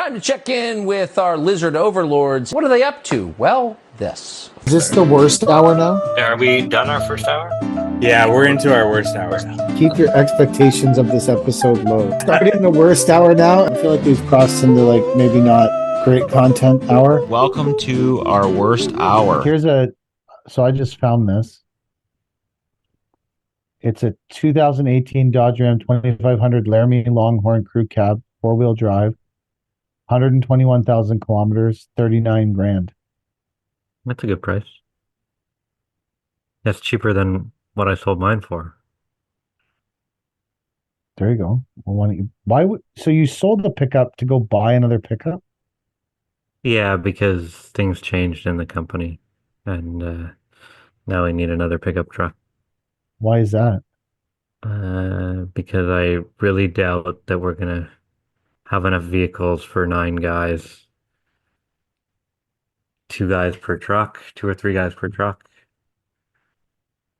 Time to check in with our lizard overlords. What are they up to? Well, this. Is this the worst hour now? Are we done our first hour? Yeah, we're into our worst hour now. Keep your expectations of this episode low. Starting the worst hour now, I feel like we've crossed into like maybe not great content hour. Welcome to our worst hour. So I just found this. It's a 2018 Dodge Ram 2500 Laramie Longhorn Crew Cab, four-wheel drive, 121,000 kilometers, 39 grand. That's a good price. That's cheaper than what I sold mine for. There you go. Well, so you sold the pickup to go buy another pickup? Yeah, because things changed in the company, and now I need another pickup truck. Why is that? Because I really doubt that we're gonna have enough vehicles for 9 guys. 2 guys per truck, 2 or 3 guys per truck.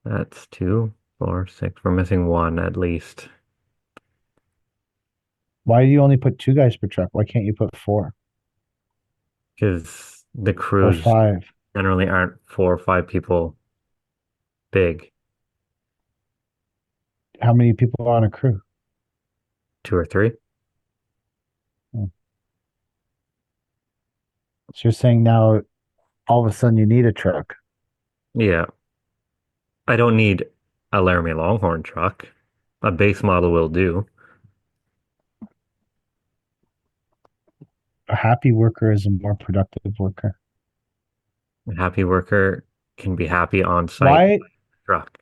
That's 2, 4, 6. We're missing 1 at least. Why do you only put 2 guys per truck? Why can't you put 4 Because the or crews 5? generally aren't 4 or 5 people big. How many people are on a crew? 2 or 3. So you're saying now all of a sudden you need a truck. Yeah. I don't need a Laramie Longhorn truck. A base model will do. A happy worker is a more productive worker. A happy worker can be happy on site Why with a truck.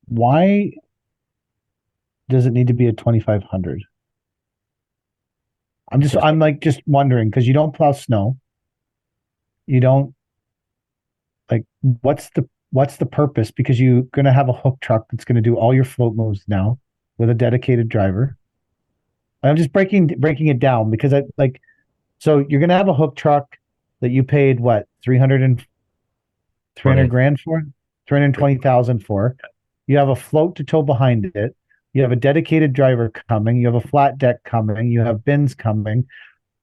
why does it need to be a 2500? I'm like just wondering because you don't plow snow. You don't like what's the purpose? Because you're gonna have a hook truck that's gonna do all your float moves now with a dedicated driver. I'm just breaking it down because so you're gonna have a hook truck that you paid what 300 grand for, 320,000 for. You have a float to tow behind it. You have a dedicated driver coming. You have a flat deck coming. You have bins coming.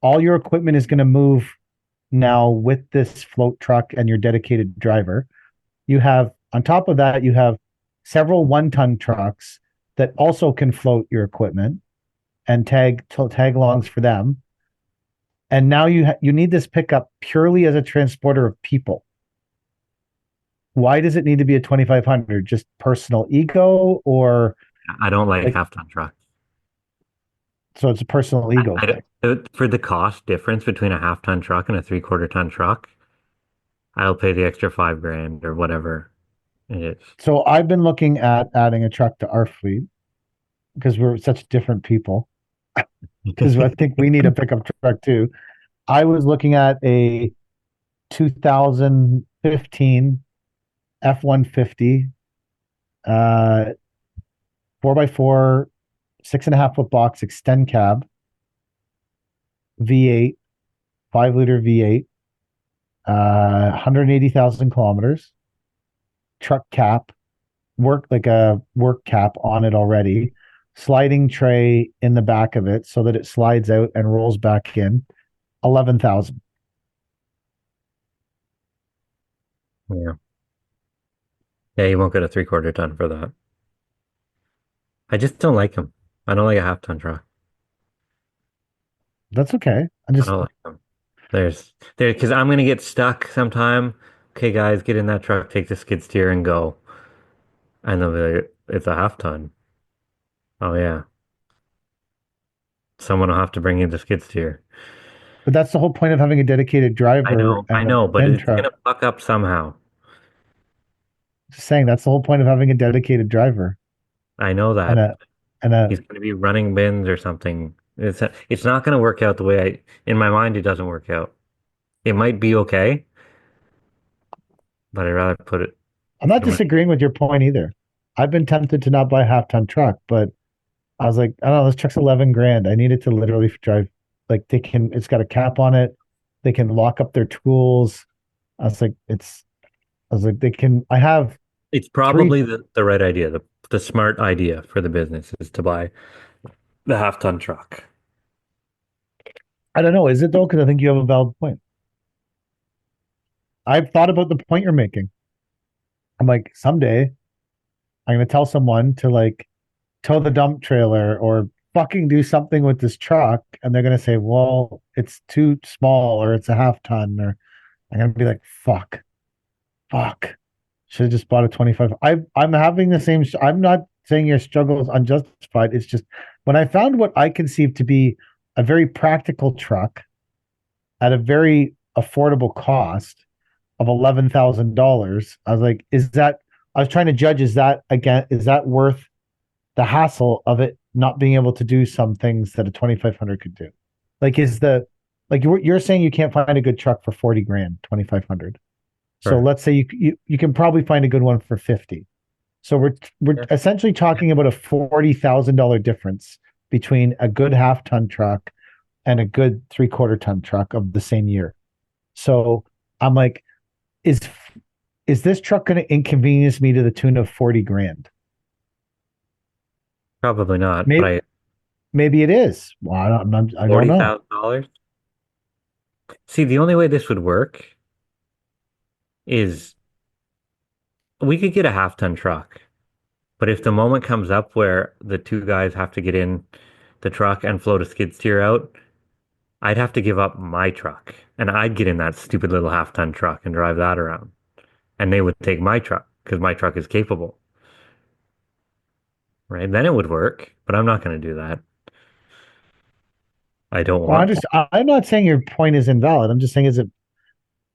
All your equipment is going to move now with this float truck and your dedicated driver. You have, on top of that, you have several 1-ton trucks that also can float your equipment and tag alongs for them. And now you need this pickup purely as a transporter of people. Why does it need to be a 2500? Just personal ego, or I don't like half-ton trucks. so it's a personal ego thing? For the cost difference between a half-ton truck and a 3/4-ton truck, I'll pay the extra 5 grand or whatever it is. So I've been looking at adding a truck to our fleet because we're such different people. Because I think we need a pickup truck too. I was looking at a 2015 F-150 4x4 6.5-foot box extend cab V8 5-liter V8 180,000 kilometers truck cap work cap on it already, sliding tray in the back of it so that it slides out and rolls back in, 11,000. Yeah. Yeah, you won't get a 3/4-ton for that. I just don't like them. I don't like a half-ton truck. That's okay. I don't like them. Because I'm gonna get stuck sometime. Okay, guys, get in that truck, take the skid steer, and go. And they'll be like, it's a half-ton. Oh yeah. Someone will have to bring you the skid steer. But that's the whole point of having a dedicated driver. I know, but it's gonna fuck up somehow. Just saying that's the whole point of having a dedicated driver. I know that. And he's gonna be running bins or something. It's not gonna work out the way in my mind it doesn't work out. It might be okay, but I'd rather put it. I'm not disagreeing with your point either. I've been tempted to not buy a half-ton truck, but I was like, I don't know, this truck's 11 grand. I need it to literally drive. Like it's got a cap on it. They can lock up their tools. It's probably the right idea. The smart idea for the business is to buy the half-ton truck. I don't know. Is it though? Because I think you have a valid point. I've thought about the point you're making. I'm like, someday I'm gonna tell someone to like tow the dump trailer or fucking do something with this truck, and they're gonna say, "Well, it's too small, or it's a half ton," or I'm gonna be like, fuck. Should have just bought a 25. I'm having the same. I'm not saying your struggle is unjustified. It's just when I found what I conceived to be a very practical truck at a very affordable cost of $11,000, I was like, is that? I was trying to judge. Is that worth the hassle of it not being able to do some things that a 2,500 could do? Like, you're saying you can't find a good truck for 40 grand, 2,500. So Sure. let's say you can probably find a good one for 50. So we're essentially talking about a $40,000 difference between a good half ton truck and a good 3/4 ton truck of the same year. So I'm like, is is this truck going to inconvenience me to the tune of 40 grand? Probably not, but Maybe I maybe it is. Well, I don't know. $40,000. See, the only way this would work is we could get a half-ton truck, but if the moment comes up where the two guys have to get in the truck and float a skid steer out, I'd have to give up my truck, and I'd get in that stupid little half-ton truck and drive that around, and they would take my truck because my truck is capable, right? Then it would work, but I'm not going to do that. I don't Well, want. I'm not saying your point is invalid. I'm just saying, is it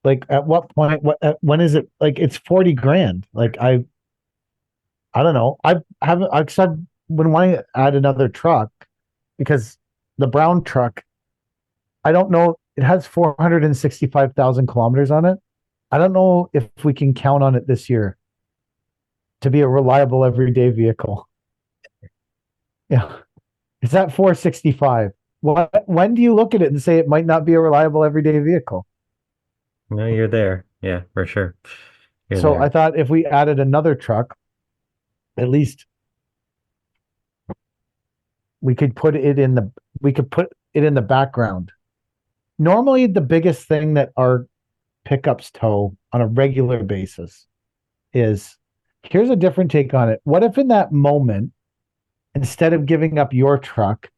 like at what point? When is it like it's 40 grand? Like I don't know. I haven't. I said when I add another truck because the brown truck, I don't know. It has 465,000 kilometers on it. I don't know if we can count on it this year to be a reliable everyday vehicle. Yeah, it's at 465. When do you look at it and say it might not be a reliable everyday vehicle? No, you're there. Yeah, for sure. You're So I there. thought if we added another truck, at least we could put it in the background. Normally, the biggest thing that our pickups tow on a regular basis is here's a different take on it. What if in that moment, instead of giving up your truck,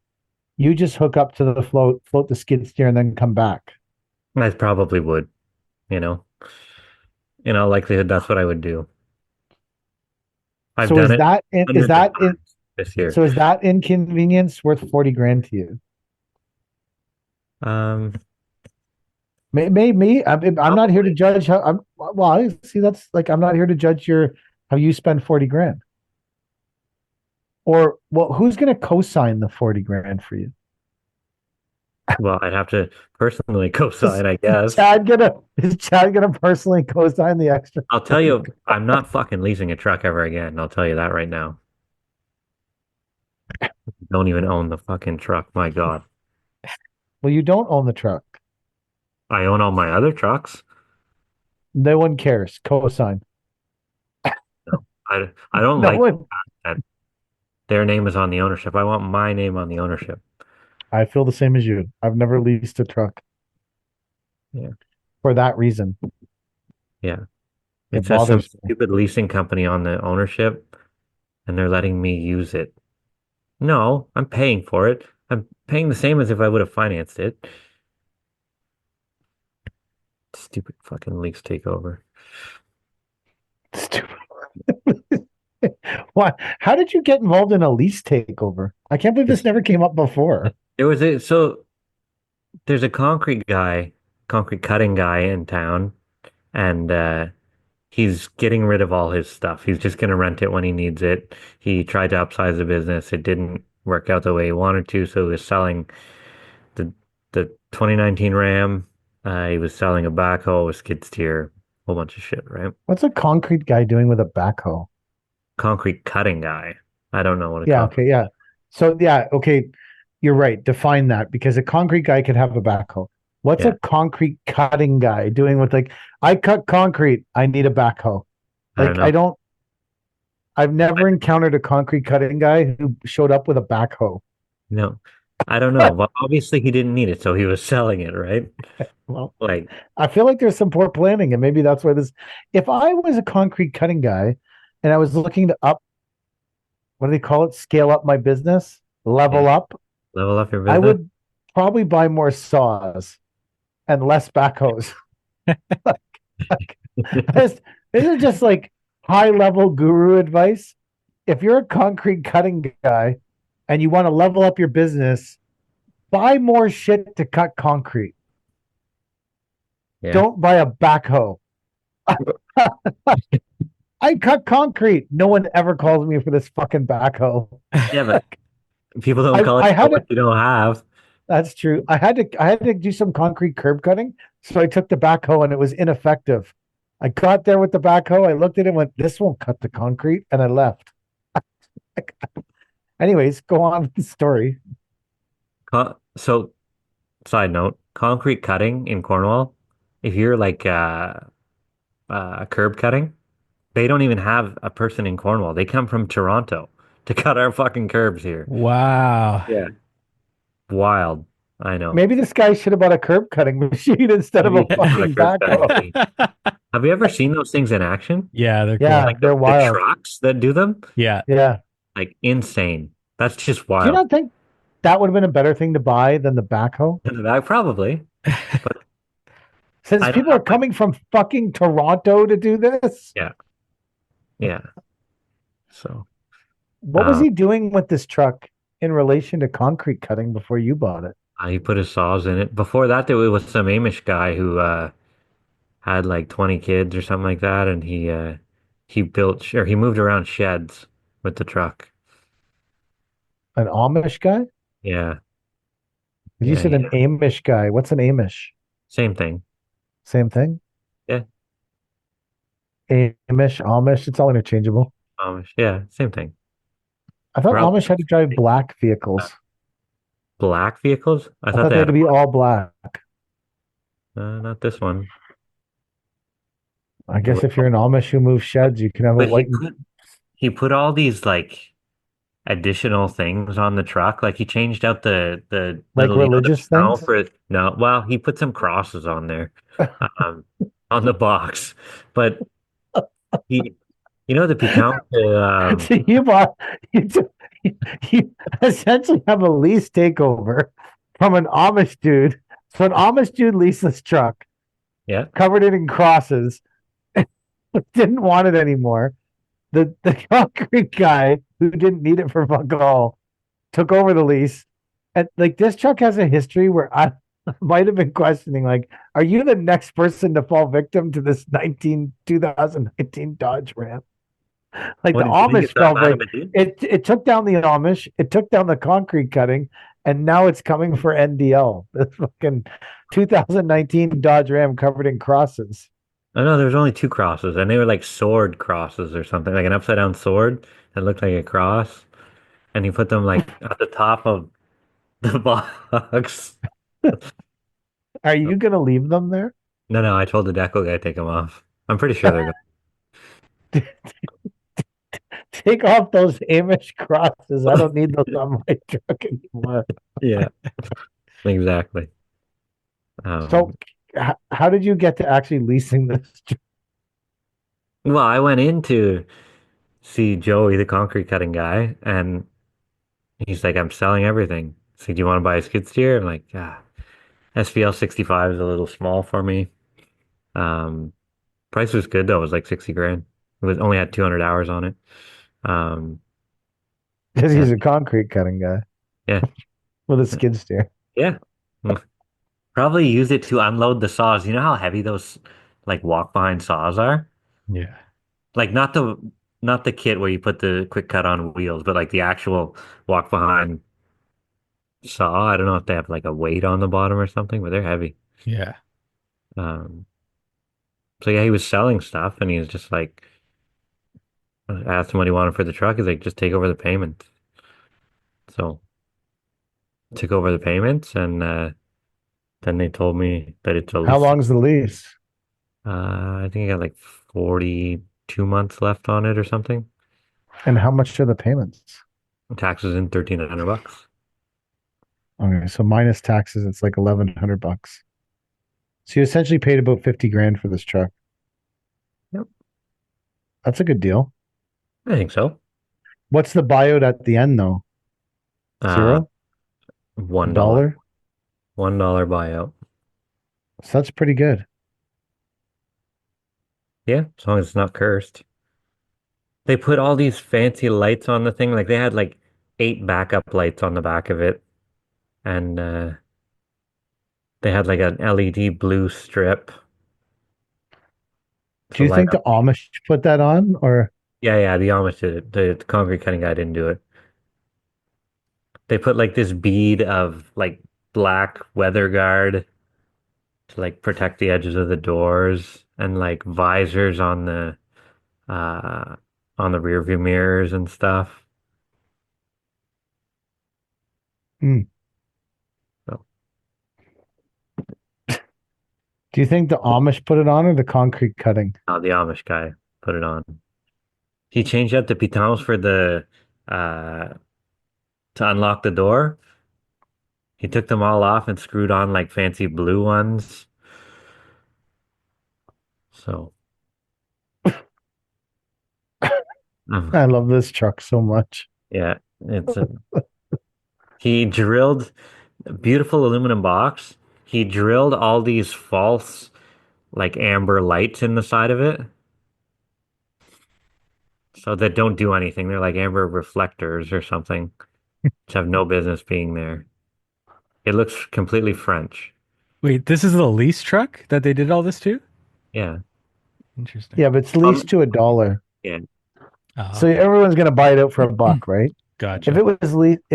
you just hook up to the float the skid steer, and then come back? I probably would, you know. In all likelihood, that's what I would do. I've So done is it that is hundreds of that in, times this year. so is that inconvenience worth 40 grand to you? Um, Me, I'm not here to Probably. judge how I'm. Well, I see that's like I'm not here to judge your how you spend 40 grand. Or well, who's going to co-sign the 40 grand for you? Well, I'd have to personally Is co-sign, I guess. Chad gonna personally co-sign the extra I'll tell 40 you, grand? I'm not fucking leasing a truck ever again. I'll tell you that right now. Don't even own the fucking truck. My God. Well, you don't own the truck. I own all my other trucks. No one cares. Co-sign. No, I don't No like one. that their name is on the ownership. I want my name on the ownership. I feel the same as you. I've never leased a truck Yeah. for that reason. Yeah. It It says some bothers me. stupid leasing company on the ownership and they're letting me use it. No, I'm paying for it. I'm paying the same as if I would have financed it. Stupid fucking lease takeover. Stupid. Why? How did you get involved in a lease takeover? I can't believe this It's, never came up before. there was a so there's a concrete cutting guy in town, and he's getting rid of all his stuff. He's just gonna rent it when he needs it. He tried to upsize the business. It didn't work out the way he wanted to, so he was selling the the 2019 Ram. He was selling a backhoe, a skid steer, a whole bunch of shit, right? What's a concrete guy doing with a backhoe? Concrete cutting guy. I don't know what a Yeah, okay, concrete. yeah. So yeah, okay, you're right. Define that because a concrete guy could have a backhoe. What's a Yeah, concrete cutting guy doing with like I cut concrete, I need a backhoe. I don't Like know. I've never encountered a concrete cutting guy who showed up with a backhoe. No. I don't know. Well, obviously he didn't need it, so he was selling it, right? Well, Like, I feel like there's some poor planning, and maybe that's why this. If I was a concrete cutting guy and I was looking to what do they call it? Scale up my business, yeah, level up, level up your I business. would probably buy more saws and less backhoes. Like, this is just like high level guru advice. If you're a concrete cutting guy and you want to level up your business, buy more shit to cut concrete. Yeah. Don't buy a backhoe. I cut concrete. No one ever calls me for this fucking backhoe. Yeah, but people don't call it I for had to. what you don't have. That's true. I had to do some concrete curb cutting, so I took the backhoe and it was ineffective. I got there with the backhoe. I looked at it and went, "This won't cut the concrete," and I left. Anyways, go on with the story. So, side note, concrete cutting in Cornwall, if you're like curb cutting, they don't even have a person in Cornwall. They come from Toronto to cut our fucking curbs here. Wow. Yeah. Wild. I know. Maybe this guy should have bought a curb cutting machine instead of Maybe a you should put a fucking curb cutting backhoe. machine. Have you ever seen those things in action? Yeah, they're cool. Yeah, Like they're the wild. trucks that do them? Yeah. Yeah. Like insane. That's just Do you wild. not think that would have been a better thing to buy than the backhoe? That probably, but Since I don't people are have like, coming from fucking Toronto to do this, yeah, yeah. So, what was um, he doing with this truck in relation to concrete cutting before you bought it? he put his saws in it. Before that, there was some Amish guy who had like 20 kids or something like that, and he built or he moved around sheds with the truck. An Amish guy? Yeah, You yeah, said an yeah. Amish guy. What's an Amish? Same thing. Same thing? Yeah, Amish, Amish, it's all interchangeable. Amish. Yeah, same thing. I thought We're all Amish had to drive black vehicles. black vehicles. I I thought thought they they had had to be all black. not this one. I It guess was- if you're an Amish who moves sheds, you can have a But white. he put all these like additional things on the truck. Like he changed out the Like little the religious panel things. for it. No, well, he put some crosses on there, um, on the box. But he, the Piquant, So you bought you, you essentially have a lease takeover from an Amish dude. So an Amish dude leased this truck, yeah, covered it in crosses, didn't want it anymore. The concrete guy who didn't need it for fuck all took over the lease. And like this truck has a history where I might have been questioning, like, are you the next person to fall victim to this 2019 Dodge Ram? Like the what did he Amish get that fell mad victim. of it? It took down the Amish, it took down the concrete cutting, and now it's coming for NDL. This fucking 2019 Dodge Ram covered in crosses. Oh no, there was only two crosses, and they were like sword crosses or something, like an upside down sword that looked like a cross. And he put them like at the top of the box. Are you gonna leave them there? No, no, I told the deco guy to take them off. I'm pretty sure they're going. Take off those Amish crosses. I don't need those on my truck anymore. Yeah, exactly. So, Um, how did you get to actually leasing this? well, I went in to see Joey, the concrete cutting guy, and he's like, "I'm selling everything." So, do you want to buy a skid steer? I'm like, "Ah, SVL 65 is a little small for me." Um, price was good though. It was like 60 grand. It was only had 200 hours on it. Um, Because and he's a concrete cutting guy yeah, with a skid steer. yeah. Probably use it to unload the saws. You know how heavy those like walk behind saws are? Yeah. Like not the kit where you put the quick cut on wheels, but like the actual walk behind saw. I don't know if they have like a weight on the bottom or something, but they're heavy. Yeah. Um, so yeah, he was selling stuff and he was just like, I asked him what he wanted for the truck. He's like, just take over the payments. So took over the payments and then they told me that it's a How lease. long's the lease? I think I got like 42 months left on it or something. And how much are the payments? Taxes in $1,300. Okay, so minus taxes, it's like $1,100. So you essentially paid about 50 grand for this truck. Yep. That's a good deal. I think so. What's the buyout at the end though? Uh, Zero? A $1. dollar? $1 buyout. So that's pretty good. Yeah, as long as it's not cursed. They put all these fancy lights on the thing. Like they had like 8 backup lights on the back of it. And they had like an LED blue strip Do to you light think up. the Amish put that on or Yeah, the Amish did it. The concrete cutting guy didn't do it. They put like this bead of like black weather guard to like protect the edges of the doors and like visors uh on the rear view mirrors and stuff. Hmm. So Do you think the Amish put it on or the concrete cutting? the Amish guy put it on. He changed out the pitons for the uh to unlock the door. He took them all off and screwed on like fancy blue ones. So I love this truck so much. yeah, he drilled a beautiful aluminum box. He drilled all these false like amber lights in the side of it so that don't do anything. They're like amber reflectors or something, which have no business being there. It looks completely French. Wait, this is the lease truck that they did all this to? Yeah. Interesting. Yeah, but it's leased to a dollar. Yeah. So Oh, everyone's gonna buy it out for a buck, right? gotcha. If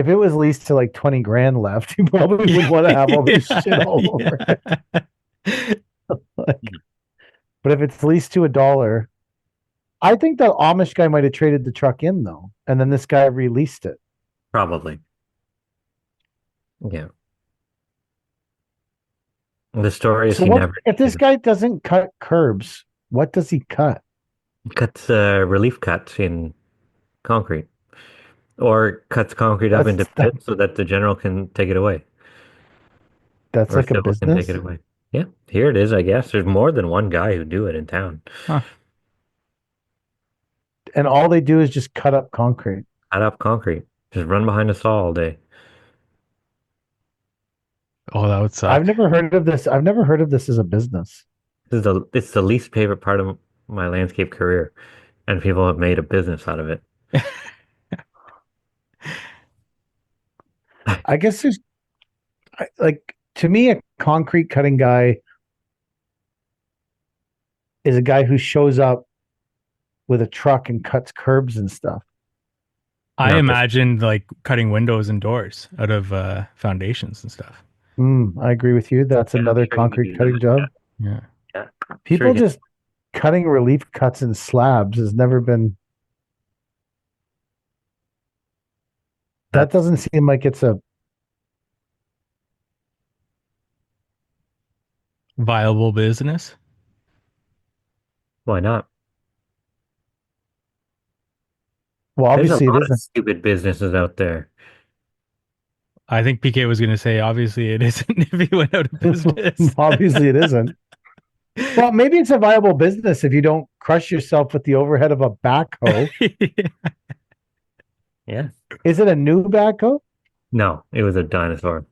it was leased to like 20 grand left, you probably would want to have all this shit all over it. Like, but if it's leased to a dollar, I think the Amish guy might have traded the truck in though, and then this guy released it. Probably. Yeah. The story is So he what never if this guy doesn't cut curbs? What does he cut? cuts relief cuts in concrete or cuts concrete up into That's pits so that the general can take it away that's or like a civil can take business. it away. Yeah, here it is, I guess. There's more than one guy who do it in town. Huh. And all they do is just cut up concrete. Cut up concrete. Just run behind a saw all day. Oh, that would suck. I've never heard of this. I've never heard of this as a business. It's the least favorite part of my landscape career, and people have made a business out of it. I guess there's like to me a concrete cutting guy is a guy who shows up with a truck and cuts curbs and stuff. I Not this- imagined like cutting windows and doors out of foundations and stuff. I agree with you. That's Yeah, I'm another sure you concrete do cutting that. job. Yeah. Yeah. I'm People sure you- just cutting relief cuts in slabs has never been. That That's- doesn't seem like it's a. Viable business. Why not? Well, There's a obviously it lot of isn't. stupid businesses out there. I think PK was going to say, obviously it isn't if he went out of business. Obviously it isn't. Well, maybe it's a viable business if you don't crush yourself with the overhead of a backhoe. Yeah. Is it a new backhoe? No, it was a dinosaur.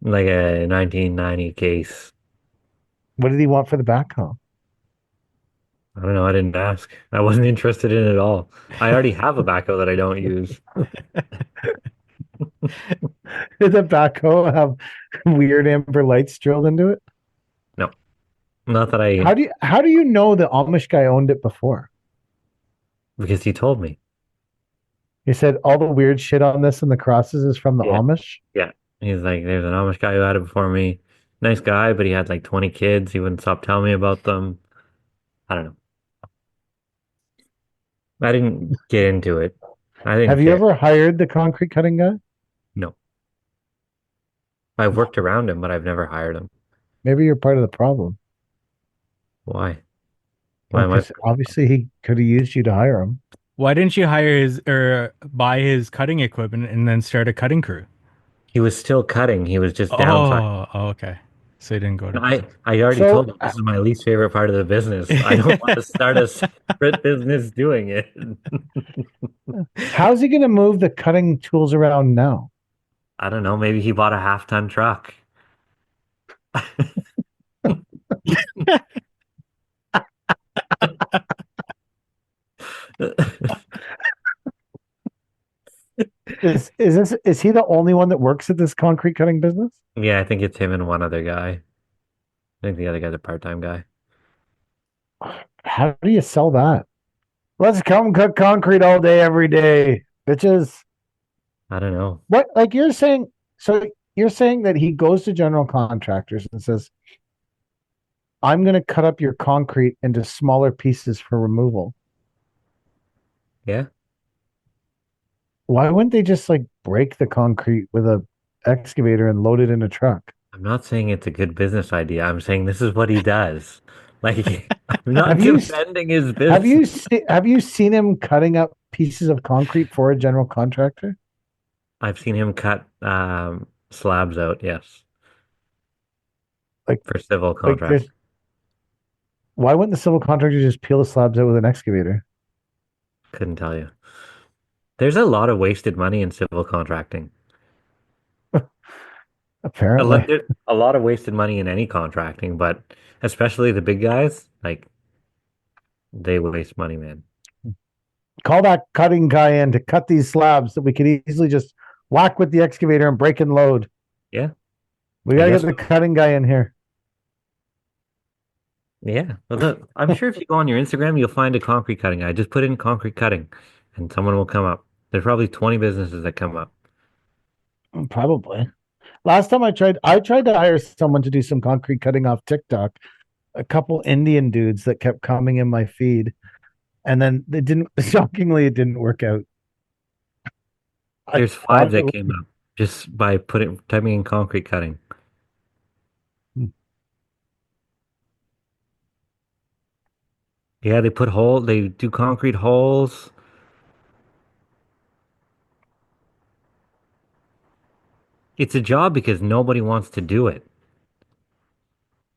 Like a 1990 case. What did he want for the backhoe? I don't know. I didn't ask. I wasn't interested in it at all. I already have a backhoe that I don't use. Did the backhoe have weird amber lights drilled into it? No, not that I, How do you know the Amish guy owned it before? because he told me. He said all the weird shit on this and the crosses is from the Yeah. Amish. Yeah. He's like, there's an Amish guy who had it before me. Nice guy, but he had like 20 kids. He wouldn't stop telling me about them. I don't know. I didn't get into it. I didn't Have you care. ever hired the concrete cutting guy? No. I've worked around him, but I've never hired him. Maybe you're part of the problem. Why? Why am I? Because obviously he could have used you to hire him. Why didn't you hire his or buy his cutting equipment and then start a cutting crew? He was still cutting. He was just downside. Oh, okay. So he didn't go to business. I already told So him this is my least favorite part of the business. I don't want to start a separate business doing it. how's he going to move the cutting tools around now? I don't know. Maybe he bought a half-ton truck. Is he the only one that works at this concrete cutting business? Yeah, I think it's him and one other guy. I think the other guy's a part-time guy. How do you sell that? Let's come cut concrete all day, every day, bitches. I don't know. What, like you're saying? So you're saying that he goes to general contractors and says, "I'm going to cut up your concrete into smaller pieces for removal." Yeah. Why wouldn't they just like break the concrete with a excavator and load it in a truck? I'm not saying it's a good business idea. I'm saying this is what he does. Like, I'm not Have you defending his have business. you have you seen him cutting up pieces of concrete for a general contractor? I've seen him cut slabs out, yes, Like for civil like contracts. there's why wouldn't the civil contractor just peel the slabs out with an excavator? Couldn't tell you. There's a lot of wasted money in civil contracting. Apparently. There's a lot of wasted money in any contracting, but especially the big guys, like they waste money, man. Call that cutting guy in to cut these slabs that we could easily just whack with the excavator and break and load. Yeah. We I gotta guess get the cutting guy in here. Yeah. Well, I'm sure if you go on your Instagram, you'll find a concrete cutting guy. Just put in concrete cutting and someone will come up. There's probably 20 businesses that come up. Probably. Last time I tried to hire someone to do some concrete cutting off TikTok. A couple Indian dudes that kept coming in my feed, and then it didn't. Shockingly, it didn't work out. I There's five thought it that came up just by typing in concrete cutting. was, Yeah, they do concrete holes. It's a job because nobody wants to do it.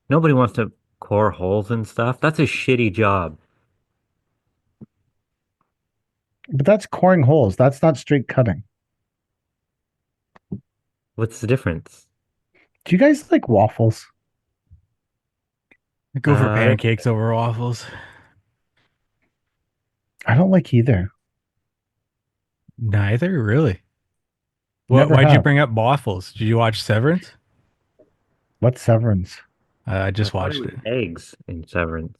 Nobody wants to core holes and stuff. That's a shitty job. but that's coring holes. That's not straight cutting. What's the difference? Do you guys like waffles? I go for Uh, pancakes over waffles. I don't like either. Neither, really. Never Why'd you have. bring up waffles? Did you watch Severance? What Severance? I I just thought watched it was it. eggs in Severance.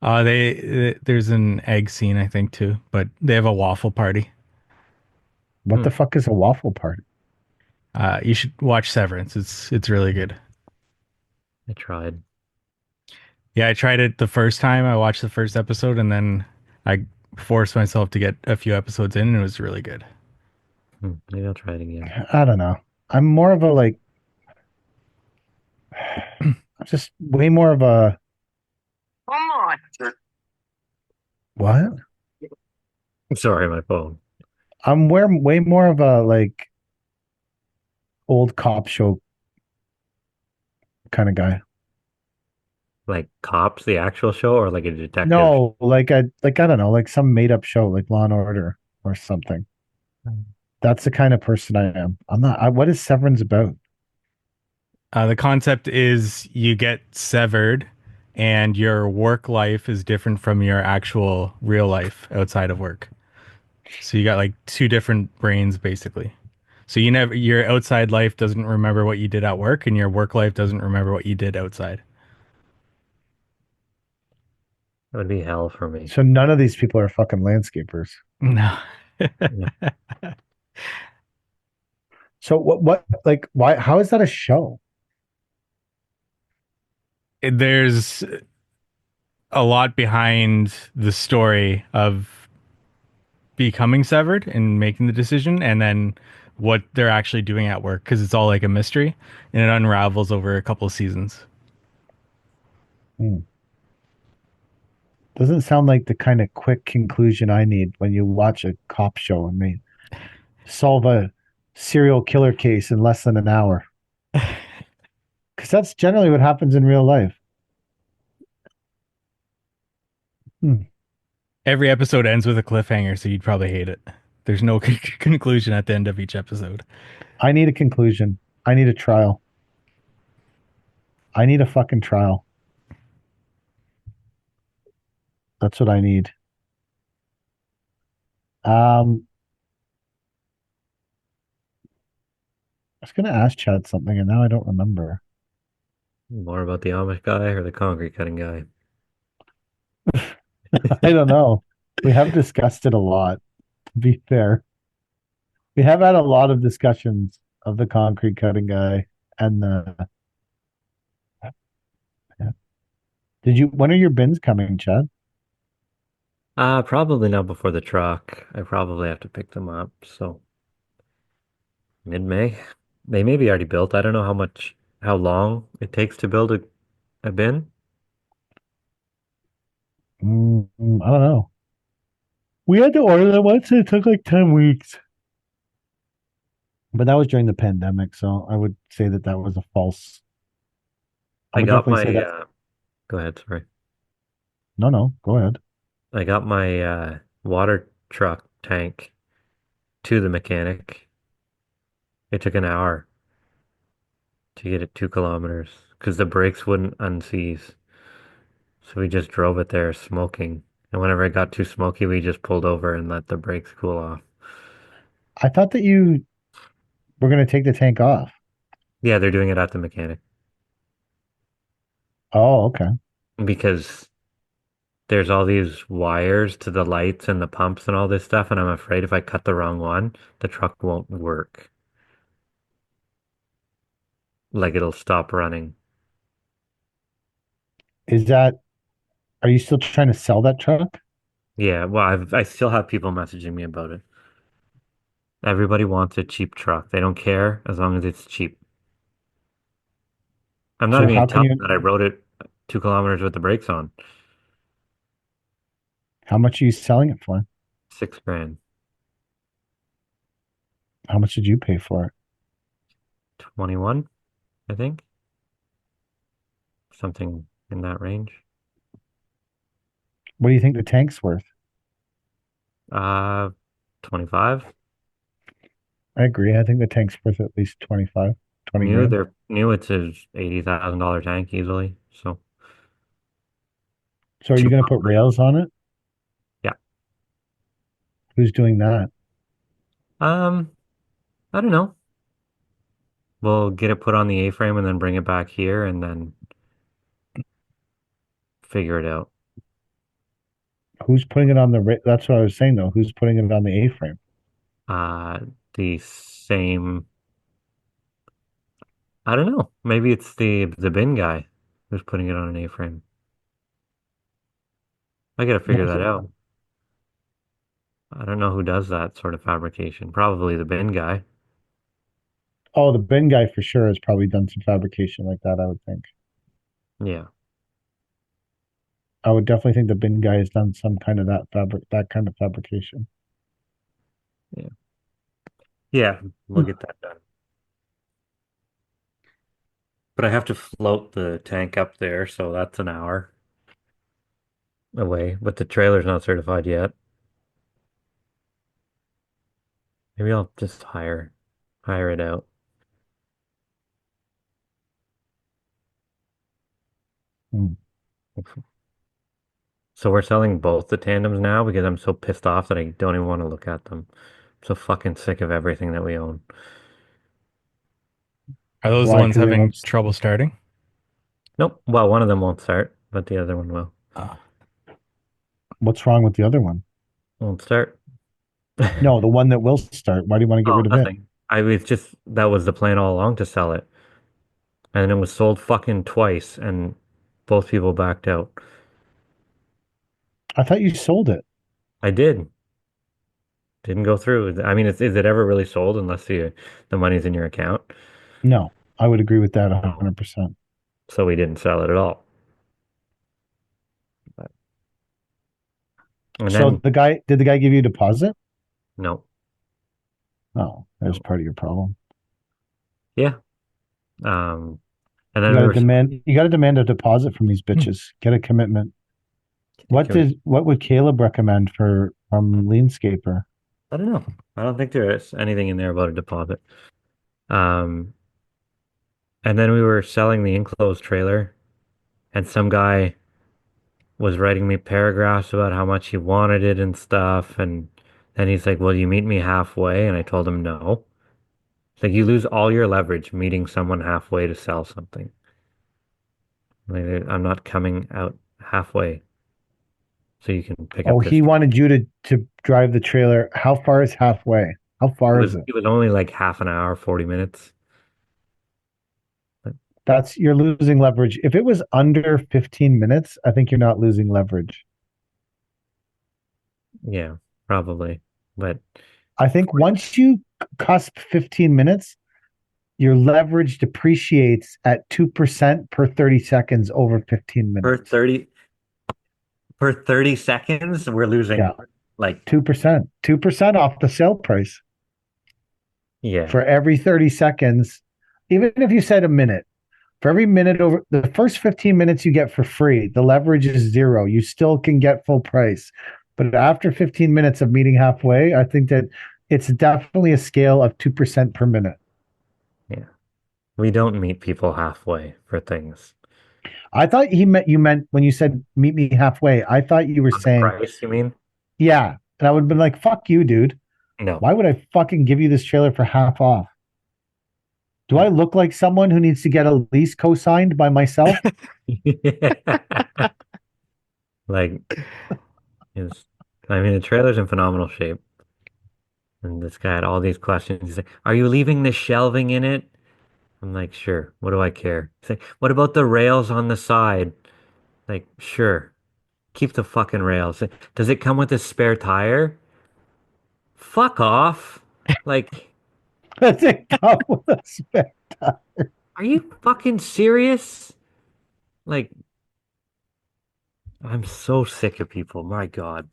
There's an egg scene, I think, too, but they have a waffle party. What the fuck is a waffle part? You should watch Severance. It's really good. I tried. Yeah, I tried it the first time. I watched the first episode, and then I forced myself to get a few episodes in, and it was really good. Maybe I'll try it again. I don't know. I'm more of a like, just way more of a what? Sorry, my phone. I'm way more of a like old cop show kind of guy. Like Cops, the actual show, or like a detective? No, like I don't know, like some made up show, like Law and Order or something. That's the kind of person I am. I'm not. What is Severance about? The concept is you get severed, and your work life is different from your actual real life outside of work. So you got like two different brains, basically. So your outside life doesn't remember what you did at work, and your work life doesn't remember what you did outside. That would be hell for me. So none of these people are fucking landscapers. No. So what like why how is that a show? There's a lot behind the story of becoming severed and making the decision, and then what they're actually doing at work, because it's all like a mystery, and it unravels over a couple of seasons. Doesn't sound like the kind of quick conclusion I need when you watch a cop show and they solve a serial killer case in less than an hour. Because that's generally what happens in real life. Every episode ends with a cliffhanger, so you'd probably hate it. There's no conclusion at the end of each episode. I need a conclusion. I need a trial. I need a fucking trial. That's what I need. I was gonna ask Chad something and now I don't remember. More about the Amish guy or the concrete cutting guy? I don't know. We have discussed it a lot, to be fair. We have had a lot of discussions of the concrete cutting guy and the yeah. When are your bins coming, Chad? Probably not before the truck. I probably have to pick them up. So mid-May. They may be already built. I don't know how long it takes to build a bin. I don't know. We had to order them once and it took like 10 weeks. But that was during the pandemic, so I would say that that was a false. I I would got definitely say my, that. go ahead, sorry. No, go ahead. I got my water truck tank to the mechanic. It took an hour to get it 2 kilometers because the brakes wouldn't unseize. So we just drove it there smoking. And whenever it got too smoky, we just pulled over and let the brakes cool off. I thought that you were going to take the tank off. Yeah, they're doing it at the mechanic Oh, okay. because there's all these wires to the lights and the pumps and all this stuff. And I'm afraid if I cut the wrong one, the truck won't work. Like it'll stop running. Is that, are you still trying to sell that truck? Yeah, well, I still have people messaging me about it. Everybody wants a cheap truck. They don't care as long as it's cheap. I'm not So even gonna how tell can them you, that I rode it 2 kilometers with the brakes on. how much are you selling it for? 6 grand. How much did you pay for it? 21, I think. Something in that range. What do you think the tank's worth? Uh, 25. I agree. I think the tank's worth at least 25, 20 grand. New it's a $80,000 tank easily. So So are you two going to put kilometers. rails on it? Yeah. Who's doing that? Um, I don't know. We'll get it put on the A-frame and then bring it back here and then figure it out. Who's putting it on that's what I was saying though. Who's putting it on the A-frame? Uh, the same. I don't know. Maybe it's the bin guy who's putting it on an A-frame. I gotta figure What's that it- out. I don't know who does that sort of fabrication. Probably the bin guy. Oh, the bin guy for sure has probably done some fabrication like that, I would think. Yeah. I would definitely think the bin guy has done some kind of that kind of fabrication. Yeah. Yeah, we'll get that done. But I have to float the tank up there, so that's an hour away. But the trailer's not certified yet. Maybe I'll just hire it out. Hmm. So we're selling both the tandems now because I'm so pissed off that I don't even want to look at them. I'm so fucking sick of everything that we own. Are those the Why? ones Because they having won't. trouble starting? Nope. Well, one of them won't start, but the other one will. Oh. What's wrong with the other one? Won't start. No, the one that will start. Why do you want to get Oh, rid of it? nothing. I was just that was the plan all along to sell it. And it was sold fucking twice and both people backed out. I thought you sold it. I did. Didn't go through. I mean, is it ever really sold unless the money's in your account? No, I would agree with that No. 100%. So we didn't sell it at all. And So then did the guy give you a deposit? no. Oh, That was part of your problem. Yeah. And You then we gotta were demand. You gotta demand a deposit from these bitches. Get a commitment. What would Caleb recommend for Leanscaper? I don't know. I don't think there is anything in there about a deposit. Um, and then we were selling the enclosed trailer, and some guy was writing me paragraphs about how much he wanted it and stuff, and then he's like, "Will you meet me halfway?" And I told him no. It's like you lose all your leverage meeting someone halfway to sell something. Like, I'm not coming out halfway, so you can pick Oh, up this. he wanted you to drive the trailer. How far is halfway? How far is it? It was only like half an hour, 40 minutes. But That's you're losing leverage. If it was under 15 minutes, I think you're not losing leverage. yeah, probably. But I think once you cusp 15 minutes, your leverage depreciates at 2% per 30 seconds over 15 per minutes. 30 seconds, we're losing Yeah. like 2%. 2% off the sale price. yeah. For every 30 seconds, even if you said a minute, for every minute over the first 15 minutes you get for free, the leverage is zero. You still can get full price. But after 15 minutes of meeting halfway, I think that it's definitely a scale of 2% per minute. Yeah. We don't meet people halfway for things. I thought you meant when you said meet me halfway, I thought you were On the saying, price, you mean? yeah. And I would have been like, fuck you, dude. No. Why would I fucking give you this trailer for half off? Do I look like someone who needs to get a lease co-signed by myself? Like, it's, I mean, the trailer's in phenomenal shape. And this guy had all these questions. He's like, "Are you leaving the shelving in it?" I'm like, "Sure. What do I care?" He's like, "What about the rails on the side?" Like, "Sure. Keep the fucking rails." Does it come with a spare tire? Fuck off. Like, Does it come with a spec? are you fucking serious? Like, I'm so sick of people. My God.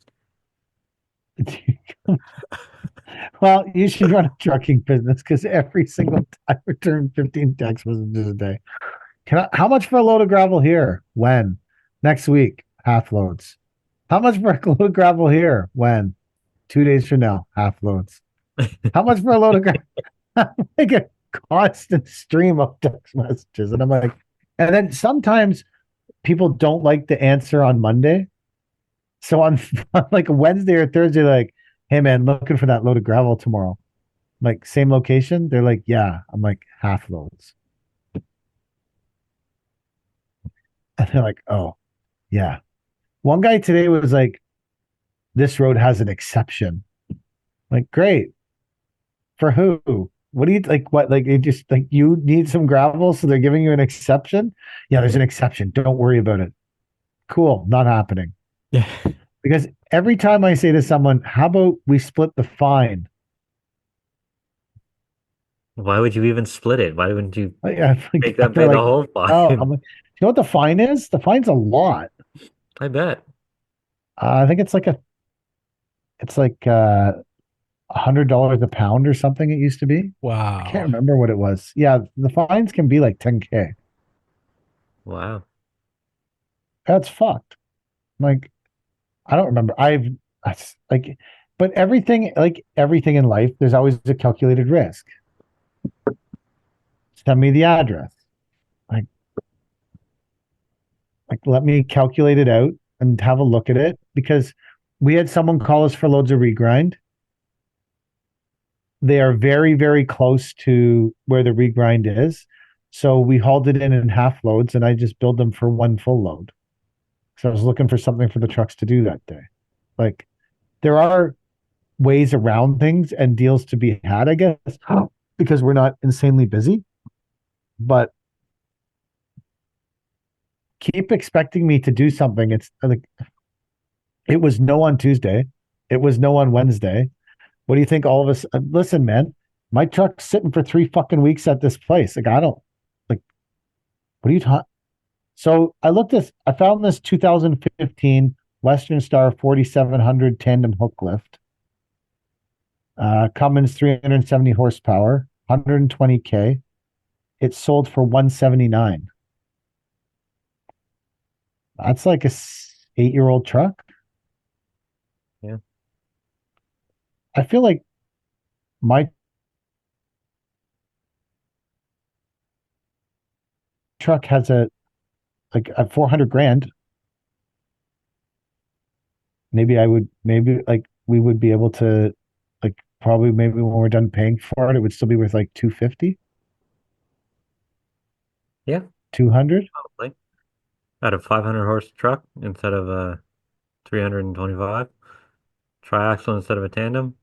Well, you should run a trucking business because every single time I return 15 text messages a day. How much for a load of gravel here? When? Next week, half loads. How much for a load of gravel here? When? 2 days from now, half loads. How much for a load of gravel? Like a constant stream of text messages. And I'm like, and then sometimes people don't like the answer on Monday. So on, on like a Wednesday or Thursday, like, hey man, looking for that load of gravel tomorrow. Like same location. They're like, yeah. I'm like half loads. And they're like, oh yeah. One guy today was like, this road has an exception. Like, great. For who? What do you like? What like it just like you need some gravel, so they're giving you an exception? Yeah, there's an exception. Don't worry about it. Cool, not happening. Yeah. Because every time I say to someone, how about we split the fine? Why would you even split it? Why wouldn't you make them They're pay the like, whole oh, fine? I'm like, you know what the fine is? The fine's a lot. I bet. I think it's like $100 a pound or something. It used to be. I can't Wow. remember what it was. Yeah, the fines can be like 10K. Wow. That's fucked. Like, I don't remember. Like, but everything in life, there's always a calculated risk. Send me the address. Like, let me calculate it out and have a look at it because we had someone call us for loads of regrind. They are very, very close to where the regrind is. So we hauled it in half loads and I just billed them for one full load. So I was looking for something for the trucks to do that day. Like there are ways around things and deals to be had, I guess, because we're not insanely busy. But keep expecting me to do something. It's like it was no on Tuesday. It was no on Wednesday. What do you think all of us listen, man? My truck's sitting for 3 fucking weeks at this place. Like, I don't like what are you talking? So I found this 2015 Western Star 4700 tandem hook lift. Cummins 370 horsepower, 120K. It sold for 179. That's like a 8-year-old truck. Yeah. I feel like my truck has a 400 grand. Maybe we would be able to probably maybe when we're done paying for it would still be worth like 250. Yeah. 200. Probably. Out of 500 horse truck instead of a 325. Triaxle instead of a tandem.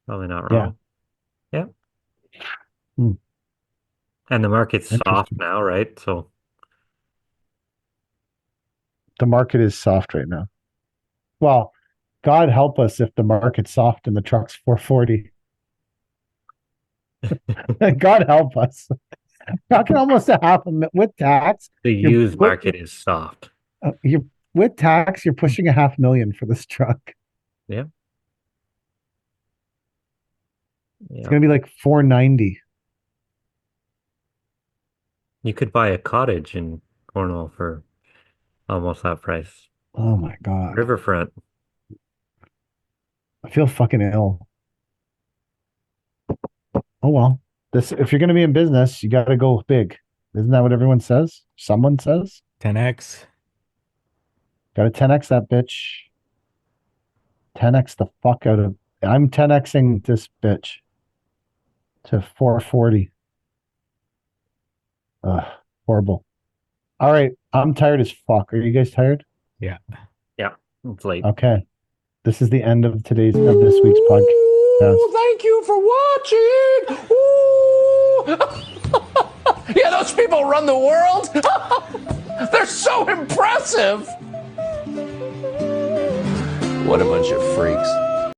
Probably not Yeah. wrong. Yeah. Hmm. And the market's soft Interesting. now, right? So The market is soft right now. Well, God help us if the market's soft and the truck's 440. God help us. Talking almost a half a with tax. the used market is soft. You're with tax. You're pushing a $500,000 for this truck. Yeah. It's gonna be like 490. You could buy a cottage in Cornwall for almost that price. Oh my God. Riverfront. I feel fucking ill. Oh well. If you're gonna be in business, you gotta go big. Isn't that what everyone says? Someone says? 10x. Gotta 10x that bitch. 10x the fuck out of I'm 10xing this bitch to 440. Ugh, horrible. All right, I'm tired as fuck. Are you guys tired? Yeah. Yeah, it's late. Okay. This is the end of this week's podcast. Ooh, thank you for watching. Ooh. Yeah, those people run the world. They're so impressive. What a bunch of freaks.